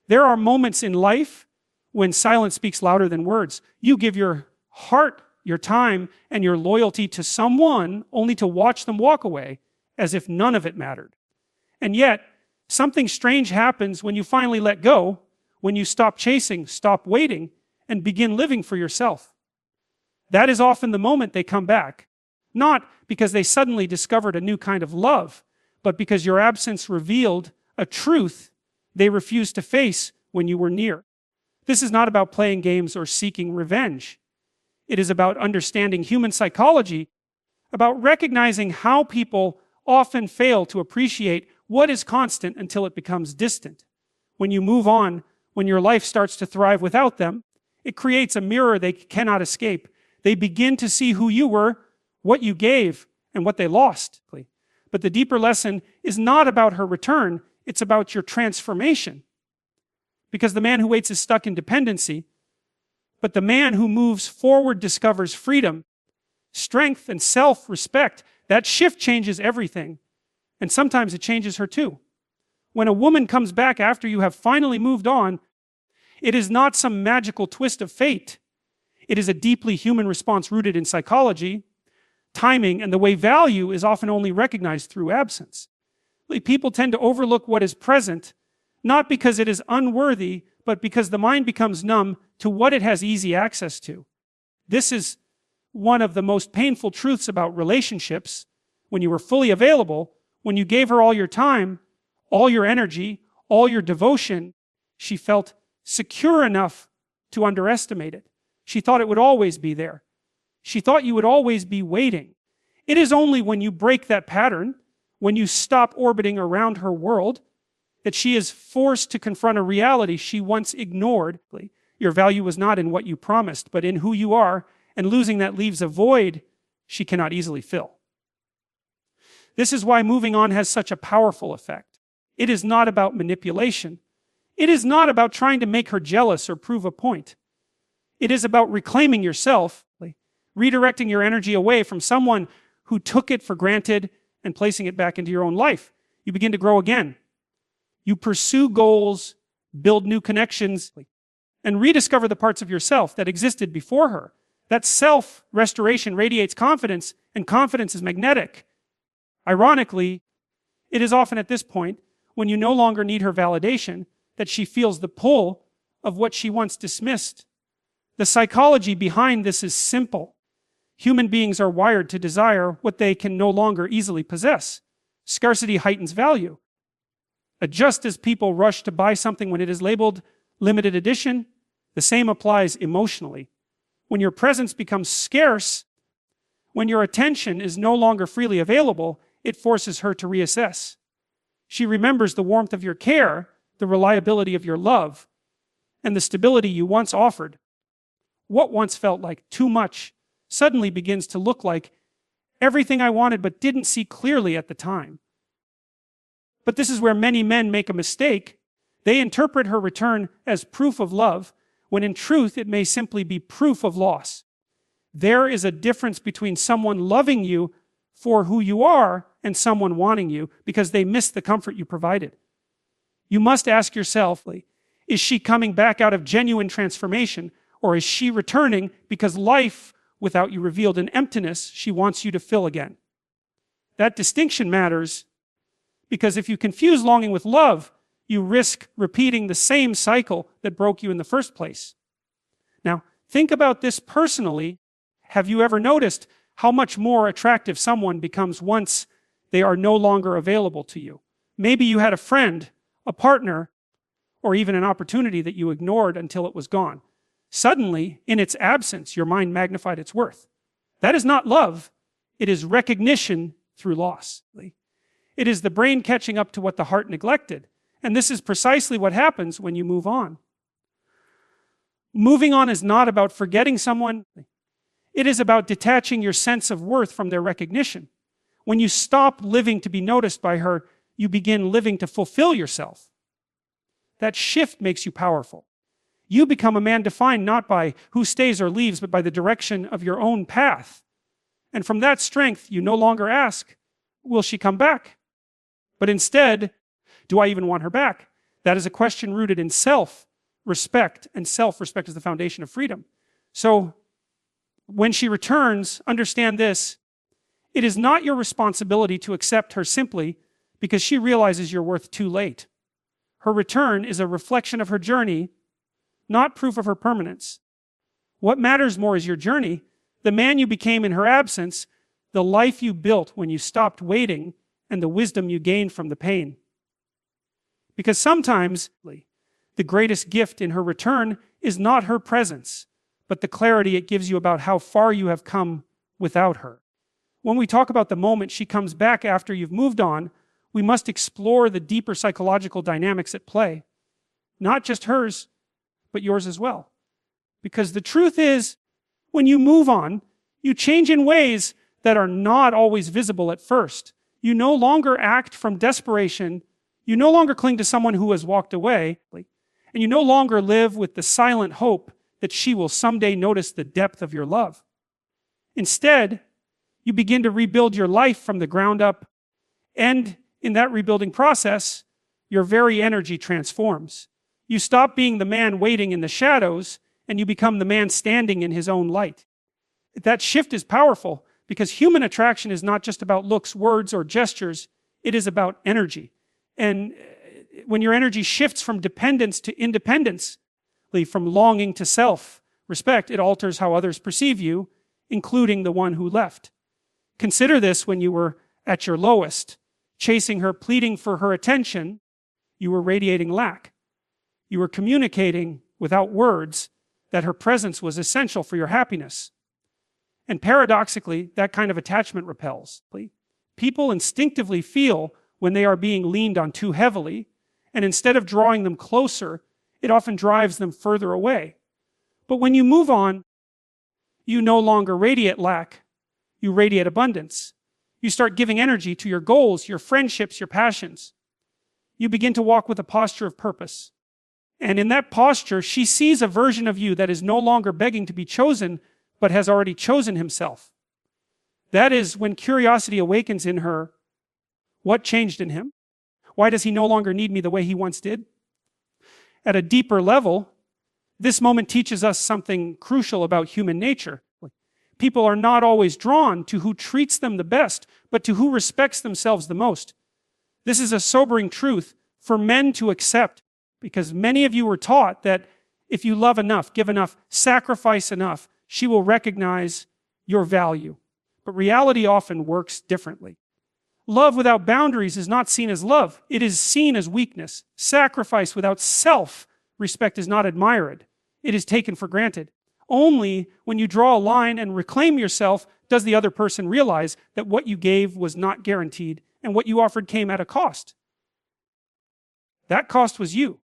There are moments in life when silence speaks louder than words. You give your heart, your time, and your loyalty to someone only to watch them walk away as if none of it mattered. And yet, something strange happens when you finally let go, when you stop chasing, stop waiting, and begin living for yourself. That is often the moment they come back. Not because they suddenly discovered a new kind of love, but because your absence revealed a truth they refused to face when you were near. This is not about playing games or seeking revenge. It is about understanding human psychology, about recognizing how people often fail to appreciate what is constant until it becomes distant. When you move on, when your life starts to thrive without them, it creates a mirror they cannot escape. They begin to see who you were, what you gave, and what they lost. But the deeper lesson is not about her return, it's about your transformation. Because the man who waits is stuck in dependency, but the man who moves forward discovers freedom, strength, and self-respect. That shift changes everything, and sometimes it changes her too. When a woman comes back after you have finally moved on, it is not some magical twist of fate. It is a deeply human response rooted in psychology, timing, and the way value is often only recognized through absence. People tend to overlook what is present, not because it is unworthy, but because the mind becomes numb to what it has easy access to. This is one of the most painful truths about relationships. When you were fully available, when you gave her all your time, all your energy, all your devotion, she felt secure enough to underestimate it. She thought it would always be there. She thought you would always be waiting. It is only when you break that pattern, when you stop orbiting around her world, that she is forced to confront a reality she once ignored. Your value was not in what you promised, but in who you are, and losing that leaves a void she cannot easily fill. This is why moving on has such a powerful effect. It is not about manipulation. It is not about trying to make her jealous or prove a point. It is about reclaiming yourself, redirecting your energy away from someone who took it for granted and placing it back into your own life. You begin to grow again. You pursue goals, build new connections, and rediscover the parts of yourself that existed before her. That self-restoration radiates confidence, and confidence is magnetic. Ironically, it is often at this point, when you no longer need her validation, that she feels the pull of what she once dismissed. The psychology behind this is simple. Human beings are wired to desire what they can no longer easily possess. Scarcity heightens value. Just as people rush to buy something when it is labeled limited edition, the same applies emotionally. When your presence becomes scarce, when your attention is no longer freely available, it forces her to reassess. She remembers the warmth of your care, the reliability of your love, and the stability you once offered. What once felt like too much suddenly begins to look like everything I wanted but didn't see clearly at the time. But this is where many men make a mistake. They interpret her return as proof of love, when in truth it may simply be proof of loss. There is a difference between someone loving you for who you are and someone wanting you because they missed the comfort you provided. You must ask yourself, is she coming back out of genuine transformation, or is she returning because life without you revealed an emptiness she wants you to fill again? That distinction matters because if you confuse longing with love, you risk repeating the same cycle that broke you in the first place. Now, think about this personally. Have you ever noticed how much more attractive someone becomes once they are no longer available to you? Maybe you had a friend, a partner, or even an opportunity that you ignored until it was gone. Suddenly, in its absence, your mind magnified its worth. That is not love. It is recognition through loss. It is the brain catching up to what the heart neglected. And this is precisely what happens when you move on. Moving on is not about forgetting someone. It is about detaching your sense of worth from their recognition. When you stop living to be noticed by her, you begin living to fulfill yourself. That shift makes you powerful. You become a man defined not by who stays or leaves, but by the direction of your own path. And from that strength, you no longer ask, will she come back? But instead, do I even want her back? That is a question rooted in self-respect, and self-respect is the foundation of freedom. So when she returns, understand this: it is not your responsibility to accept her simply because she realizes your worth too late. Her return is a reflection of her journey, not proof of her permanence. What matters more is your journey, the man you became in her absence, the life you built when you stopped waiting, and the wisdom you gained from the pain. Because sometimes the greatest gift in her return is not her presence, but the clarity it gives you about how far you have come without her. When we talk about the moment she comes back after you've moved on, we must explore the deeper psychological dynamics at play. Not just hers, but yours as well. Because the truth is, when you move on, you change in ways that are not always visible at first. You no longer act from desperation. You no longer cling to someone who has walked away. And you no longer live with the silent hope that she will someday notice the depth of your love. Instead, you begin to rebuild your life from the ground up, and in that rebuilding process, your very energy transforms. You stop being the man waiting in the shadows, and you become the man standing in his own light. That shift is powerful because human attraction is not just about looks, words, or gestures. It is about energy. And when your energy shifts from dependence to independence, from longing to self-respect, it alters how others perceive you, including the one who left. Consider this: when you were at your lowest, chasing her, pleading for her attention, you were radiating lack. You were communicating without words that her presence was essential for your happiness. And paradoxically, that kind of attachment repels. People instinctively feel when they are being leaned on too heavily, and instead of drawing them closer, it often drives them further away. But when you move on, you no longer radiate lack, you radiate abundance. You start giving energy to your goals, your friendships, your passions. You begin to walk with a posture of purpose. And in that posture, she sees a version of you that is no longer begging to be chosen, but has already chosen himself. That is when curiosity awakens in her. What changed in him? Why does he no longer need me the way he once did? At a deeper level, this moment teaches us something crucial about human nature. People are not always drawn to who treats them the best, but to who respects themselves the most. This is a sobering truth for men to accept, because many of you were taught that if you love enough, give enough, sacrifice enough, she will recognize your value. But reality often works differently. Love without boundaries is not seen as love. It is seen as weakness. Sacrifice without self-respect is not admired. It is taken for granted. Only when you draw a line and reclaim yourself does the other person realize that what you gave was not guaranteed and what you offered came at a cost. That cost was you.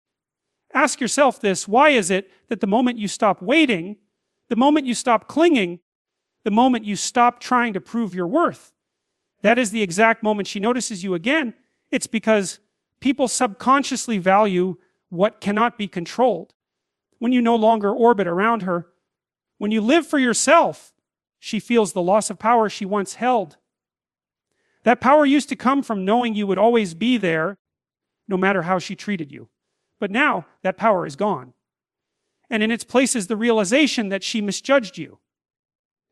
Ask yourself this: why is it that the moment you stop waiting, the moment you stop clinging, the moment you stop trying to prove your worth, that is the exact moment she notices you again? It's because people subconsciously value what cannot be controlled. When you no longer orbit around her, when you live for yourself, she feels the loss of power she once held. That power used to come from knowing you would always be there, no matter how she treated you. But now, that power is gone. And in its place is the realization that she misjudged you,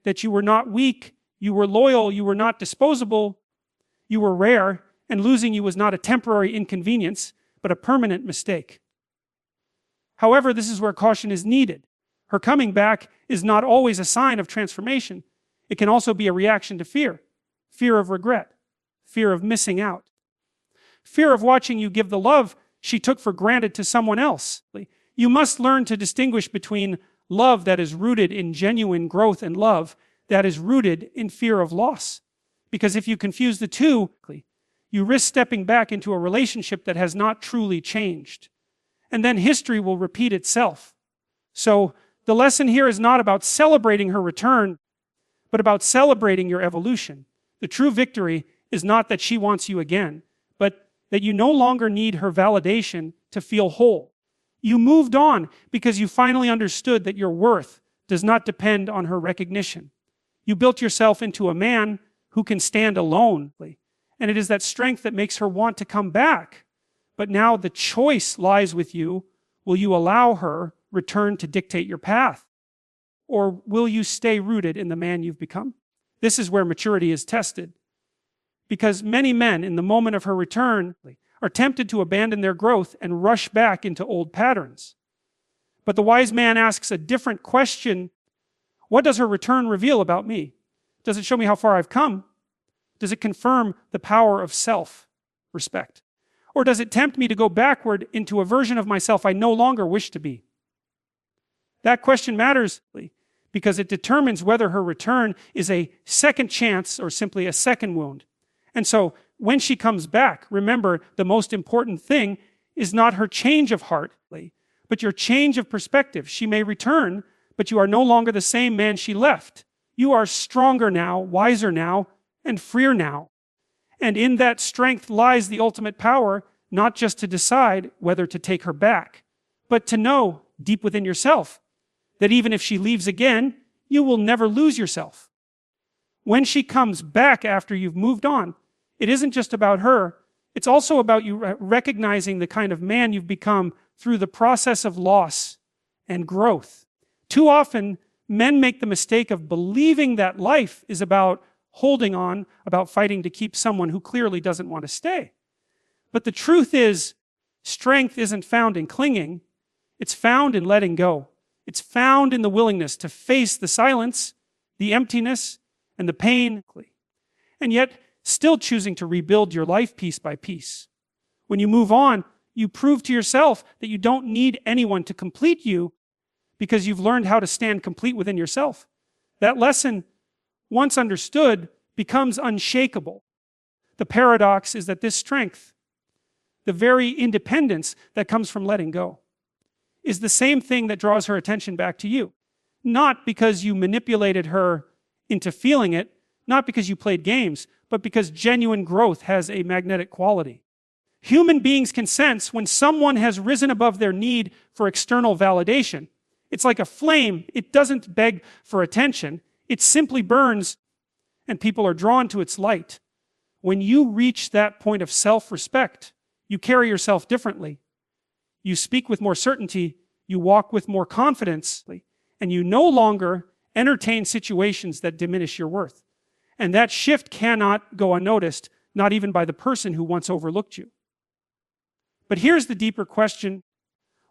that you were not weak, you were loyal, you were not disposable, you were rare, and losing you was not a temporary inconvenience, but a permanent mistake. However, this is where caution is needed. Her coming back is not always a sign of transformation. It can also be a reaction to fear. Fear of regret. Fear of missing out. Fear of watching you give the love she took for granted to someone else. You must learn to distinguish between love that is rooted in genuine growth and love that is rooted in fear of loss. Because if you confuse the two, you risk stepping back into a relationship that has not truly changed. And then history will repeat itself. So the lesson here is not about celebrating her return, but about celebrating your evolution. The true victory is not that she wants you again, but that you no longer need her validation to feel whole. You moved on because you finally understood that your worth does not depend on her recognition. You built yourself into a man who can stand alone. And it is that strength that makes her want to come back. But now the choice lies with you. Will you allow her return to dictate your path? Or will you stay rooted in the man you've become? This is where maturity is tested. Because many men, in the moment of her return, are tempted to abandon their growth and rush back into old patterns. But the wise man asks a different question. What does her return reveal about me? Does it show me how far I've come? Does it confirm the power of self-respect? Or does it tempt me to go backward into a version of myself I no longer wish to be? That question matters because it determines whether her return is a second chance or simply a second wound. And so when she comes back, remember, the most important thing is not her change of heart, but your change of perspective. She may return, but you are no longer the same man she left. You are stronger now, wiser now, and freer now. And in that strength lies the ultimate power, not just to decide whether to take her back, but to know deep within yourself that even if she leaves again, you will never lose yourself. When she comes back after you've moved on, it isn't just about her, it's also about you recognizing the kind of man you've become through the process of loss and growth. Too often, men make the mistake of believing that life is about holding on, about fighting to keep someone who clearly doesn't want to stay. But the truth is, strength isn't found in clinging, it's found in letting go. It's found in the willingness to face the silence, the emptiness, and the pain, and yet still choosing to rebuild your life piece by piece. When you move on, you prove to yourself that you don't need anyone to complete you because you've learned how to stand complete within yourself. That lesson, once understood, becomes unshakable. The paradox is that this strength, the very independence that comes from letting go, is the same thing that draws her attention back to you. Not because you manipulated her into feeling it, not because you played games, but because genuine growth has a magnetic quality. Human beings can sense when someone has risen above their need for external validation. It's like a flame. It doesn't beg for attention. It simply burns, and people are drawn to its light. When you reach that point of self-respect, you carry yourself differently. You speak with more certainty, you walk with more confidence, and you no longer entertain situations that diminish your worth. And that shift cannot go unnoticed, not even by the person who once overlooked you. But here's the deeper question.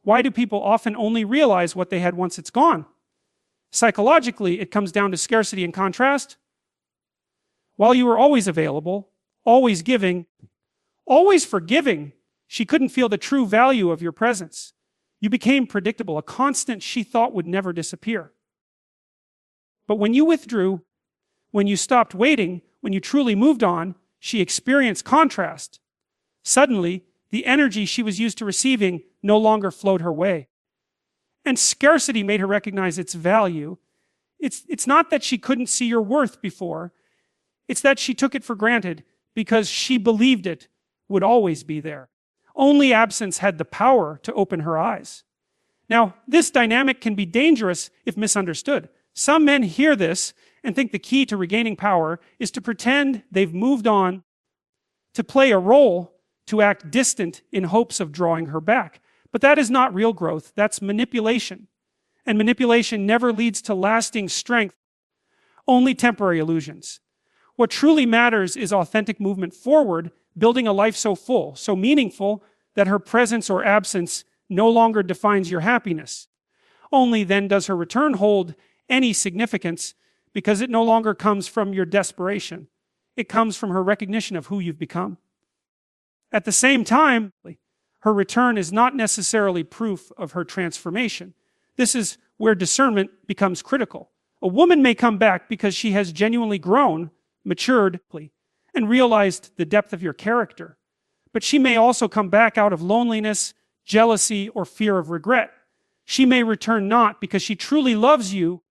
Why do people often only realize what they had once it's gone? Psychologically, it comes down to scarcity and contrast. While you were always available, always giving, always forgiving, she couldn't feel the true value of your presence. You became predictable, a constant she thought would never disappear. But when you withdrew, when you stopped waiting, when you truly moved on, she experienced contrast. Suddenly, the energy she was used to receiving no longer flowed her way. And scarcity made her recognize its value. It's not that she couldn't see your worth before, it's that she took it for granted because she believed it would always be there. Only absence had the power to open her eyes. Now, this dynamic can be dangerous if misunderstood. Some men hear this and think the key to regaining power is to pretend they've moved on, to play a role, to act distant in hopes of drawing her back. But that is not real growth, that's manipulation. And manipulation never leads to lasting strength, only temporary illusions. What truly matters is authentic movement forward, building a life so full, so meaningful, that her presence or absence no longer defines your happiness. Only then does her return hold any significance, because it no longer comes from your desperation. It comes from her recognition of who you've become. At the same time, her return is not necessarily proof of her transformation. This is where discernment becomes critical. A woman may come back because she has genuinely grown, matured, and realized the depth of your character. But she may also come back out of loneliness, jealousy, or fear of regret. She may return not because she truly loves you,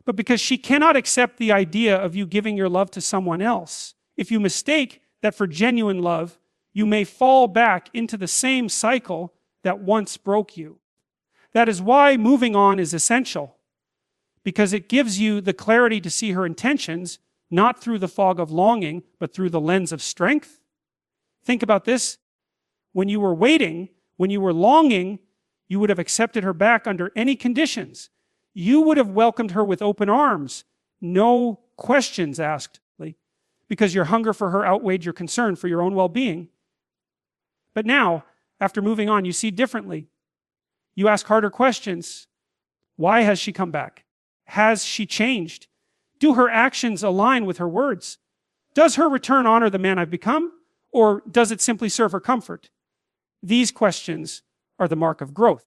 but because she cannot accept the idea of you giving your love to someone else. If you mistake that for genuine love, you may fall back into the same cycle that once broke you. That is why moving on is essential, because it gives you the clarity to see her intentions, not through the fog of longing, but through the lens of strength. Think about this. When you were waiting, when you were longing, you would have accepted her back under any conditions. You would have welcomed her with open arms, no questions asked, because your hunger for her outweighed your concern for your own well-being. But now, after moving on, you see differently. You ask harder questions. Why has she come back? Has she changed? Do her actions align with her words? Does her return honor the man I've become? Or does it simply serve her comfort? These questions are the mark of growth.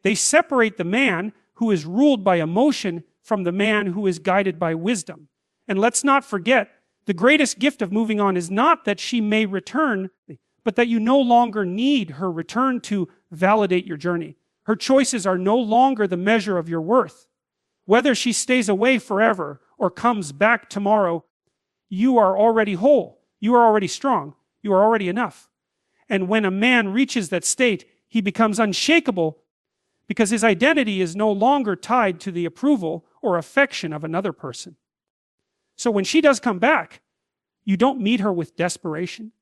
They separate the man who is ruled by emotion from the man who is guided by wisdom. And let's not forget, the greatest gift of moving on is not that she may return, but that you no longer need her return to validate your journey. Her choices are no longer the measure of your worth. Whether she stays away forever or comes back tomorrow, you are already whole. You are already strong. You are already enough. And when a man reaches that state, he becomes unshakable because his identity is no longer tied to the approval or affection of another person. So when she does come back, you don't meet her with desperation.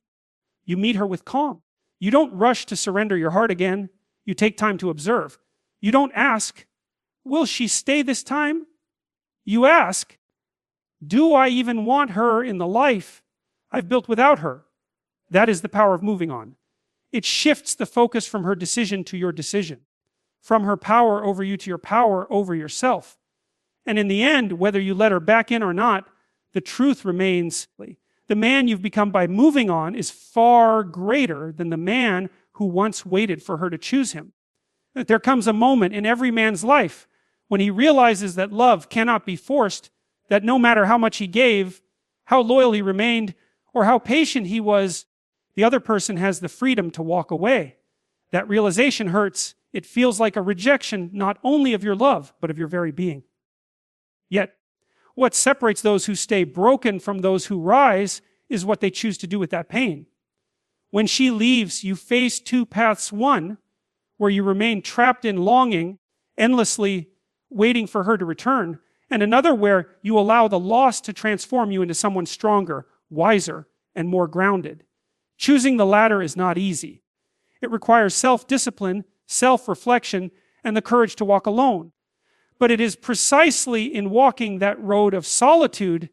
You meet her with calm. You don't rush to surrender your heart again. You take time to observe. You don't ask, will she stay this time? You ask, do I even want her in the life I've built without her? That is the power of moving on. It shifts the focus from her decision to your decision, from her power over you to your power over yourself. And in the end, whether you let her back in or not, the truth remains. The man you've become by moving on is far greater than the man who once waited for her to choose him. There comes a moment in every man's life when he realizes that love cannot be forced, that no matter how much he gave, how loyal he remained, or how patient he was, the other person has the freedom to walk away. That realization hurts. It feels like a rejection not only of your love, but of your very being. Yet, what separates those who stay broken from those who rise is what they choose to do with that pain. When she leaves, you face two paths. One, where you remain trapped in longing, endlessly waiting for her to return, and another where you allow the loss to transform you into someone stronger, wiser, and more grounded. Choosing the latter is not easy. It requires self-discipline, self-reflection, and the courage to walk alone. But it is precisely in walking that road of solitude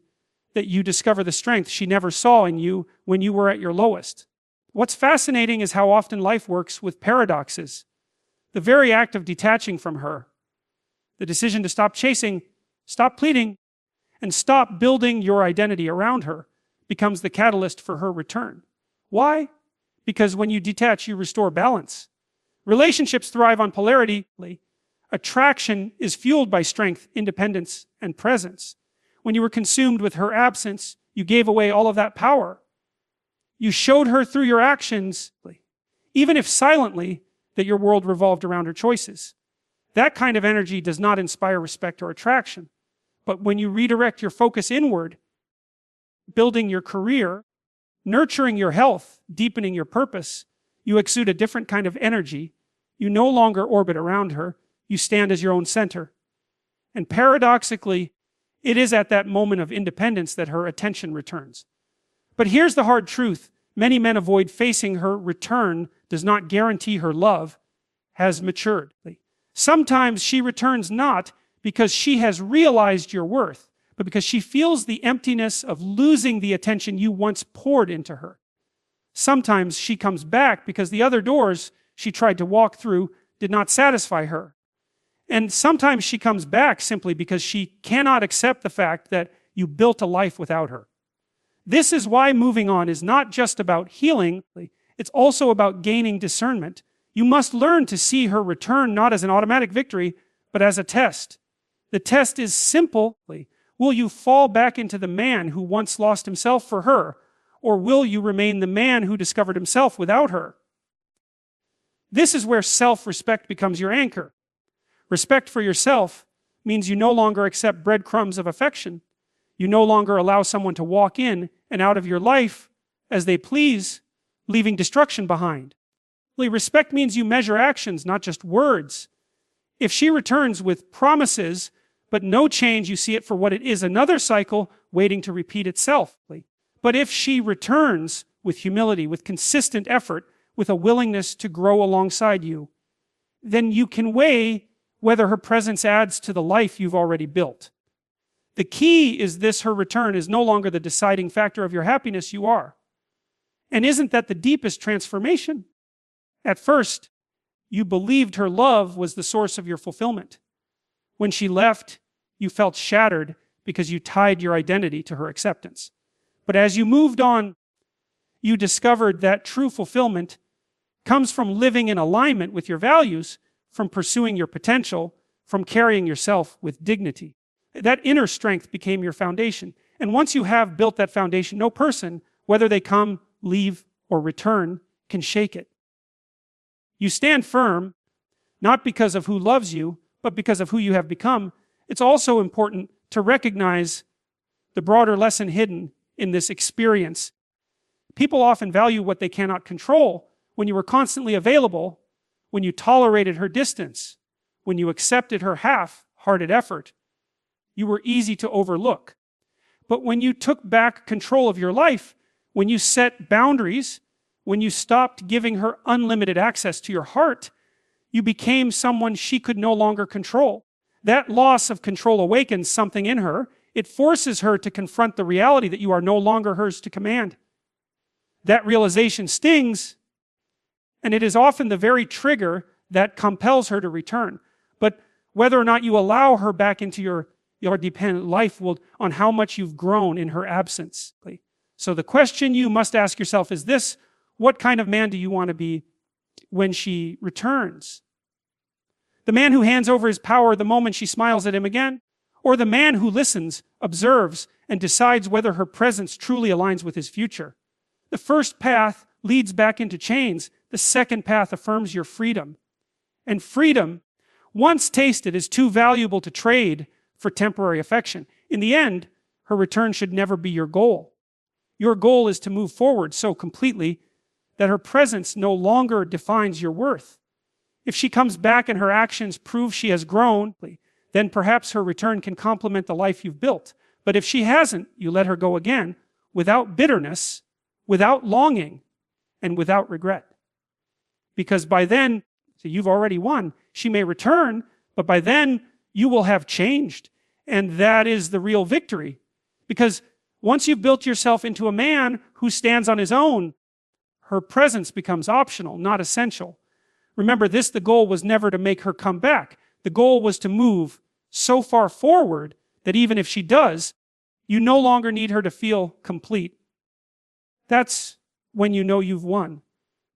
that you discover the strength she never saw in you when you were at your lowest. What's fascinating is how often life works with paradoxes. The very act of detaching from her, the decision to stop chasing, stop pleading, and stop building your identity around her becomes the catalyst for her return. Why? Because when you detach, you restore balance. Relationships thrive on polarity. Attraction is fueled by strength, independence, and presence. When you were consumed with her absence, you gave away all of that power. You showed her through your actions, even if silently, that your world revolved around her choices. That kind of energy does not inspire respect or attraction. But when you redirect your focus inward, building your career, nurturing your health, deepening your purpose, you exude a different kind of energy. You no longer orbit around her. You stand as your own center. And paradoxically, it is at that moment of independence that her attention returns. But here's the hard truth. Many men avoid facing her return does not guarantee her love has matured. Sometimes she returns not because she has realized your worth, but because she feels the emptiness of losing the attention you once poured into her. Sometimes she comes back because the other doors she tried to walk through did not satisfy her. And sometimes she comes back simply because she cannot accept the fact that you built a life without her. This is why moving on is not just about healing, it's also about gaining discernment. You must learn to see her return not as an automatic victory, but as a test. The test is simple. Will you fall back into the man who once lost himself for her, or will you remain the man who discovered himself without her? This is where self-respect becomes your anchor. Respect for yourself means you no longer accept breadcrumbs of affection. You no longer allow someone to walk in and out of your life as they please, leaving destruction behind. Respect means you measure actions, not just words. If she returns with promises, but no change, you see it for what it is, another cycle waiting to repeat itself. But if she returns with humility, with consistent effort, with a willingness to grow alongside you, then you can weigh whether her presence adds to the life you've already built. The key is this: her return is no longer the deciding factor of your happiness. You are. And isn't that the deepest transformation? At first, you believed her love was the source of your fulfillment. When she left, you felt shattered because you tied your identity to her acceptance. But as you moved on, you discovered that true fulfillment comes from living in alignment with your values, from pursuing your potential, from carrying yourself with dignity. That inner strength became your foundation. And once you have built that foundation, no person, whether they come, leave, or return, can shake it. You stand firm, not because of who loves you, but because of who you have become. It's also important to recognize the broader lesson hidden in this experience. People often value what they cannot control. When you were constantly available, when you tolerated her distance, when you accepted her half-hearted effort, you were easy to overlook. But when you took back control of your life, when you set boundaries, when you stopped giving her unlimited access to your heart, you became someone she could no longer control. That loss of control awakens something in her. It forces her to confront the reality that you are no longer hers to command. That realization stings, and it is often the very trigger that compels her to return. But whether or not you allow her back into your dependent life will on how much you've grown in her absence. So the question you must ask yourself is this: what kind of man do you want to be when she returns? The man who hands over his power the moment she smiles at him again? Or the man who listens, observes, and decides whether her presence truly aligns with his future? The first path leads back into chains. The second path affirms your freedom. And freedom, once tasted, is too valuable to trade for temporary affection. In the end, her return should never be your goal. Your goal is to move forward so completely that her presence no longer defines your worth. If she comes back and her actions prove she has grown, then perhaps her return can complement the life you've built. But if she hasn't, you let her go again, without bitterness, without longing, and without regret. Because by then, so you've already won. She may return, but by then you will have changed. And that is the real victory. Because once you've built yourself into a man who stands on his own, her presence becomes optional, not essential. Remember this: the goal was never to make her come back. The goal was to move so far forward that even if she does, you no longer need her to feel complete. That's when you know you've won.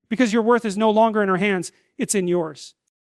Because your worth is no longer in her hands, it's in yours.